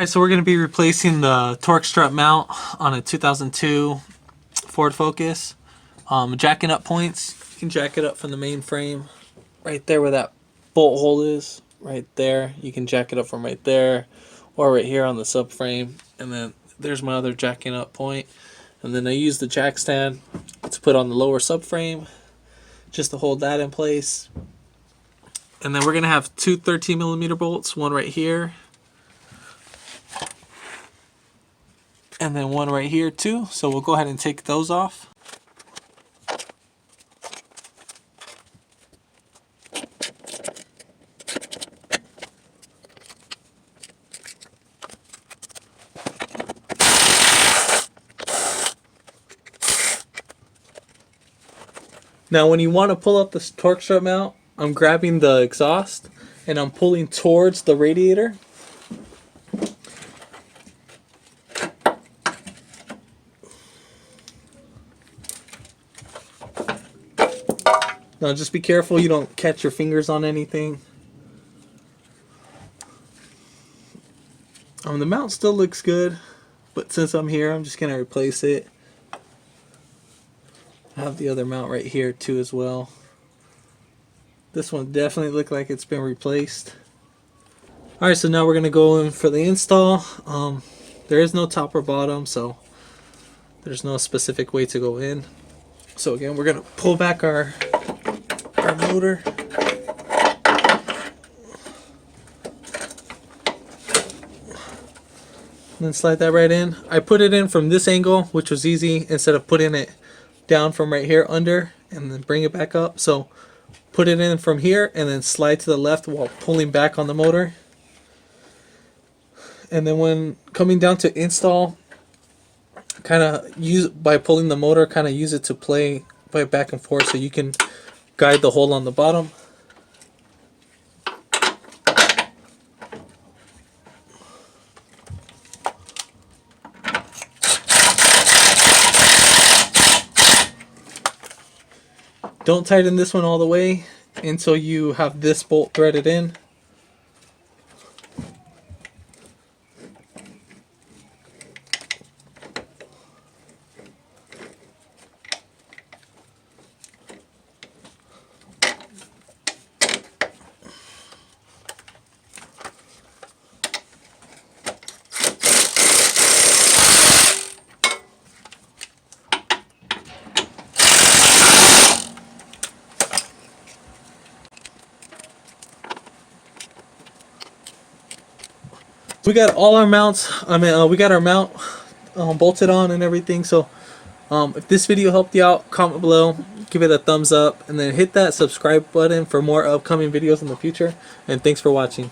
Alright, so we're going to be replacing the torque strut mount on a 2002 Ford Focus. Jacking up points, you can jack it up from the main frame right there where that bolt hole is, right there. You can jack it up from right there or right here on the subframe. And then there's my other jacking up point. And then I use the jack stand to put on the lower subframe just to hold that in place. And then we're going to have two 13mm bolts, one right here and then one right here too. So we'll go ahead and take those off. Now when you want to pull up this torque strut mount, I'm grabbing the exhaust and I'm pulling towards the radiator. Now just be careful you don't catch your fingers on anything. The mount still looks good, but since I'm here, I'm just going to replace it. I have the other mount right here too as well. This one definitely looks like it's been replaced. Alright, so now we're going to go in for the install. There is no top or bottom, so there's no specific way to go in. So again, we're going to pull back our motor. And then slide that right in. I put it in from this angle, which was easy, instead of putting it down from right here under and then bring it back up. So put it in from here and then slide to the left while pulling back on the motor. And then when coming down to install, kind of use, by pulling the motor, kind of use it to play back and forth so you can guide the hole on the bottom. Don't tighten this one all the way until you have this bolt threaded in. We got all our mounts, we got our mount bolted on and everything. So if this video helped you out, comment below, give it a thumbs up, and then hit that subscribe button for more upcoming videos in the future. And thanks for watching.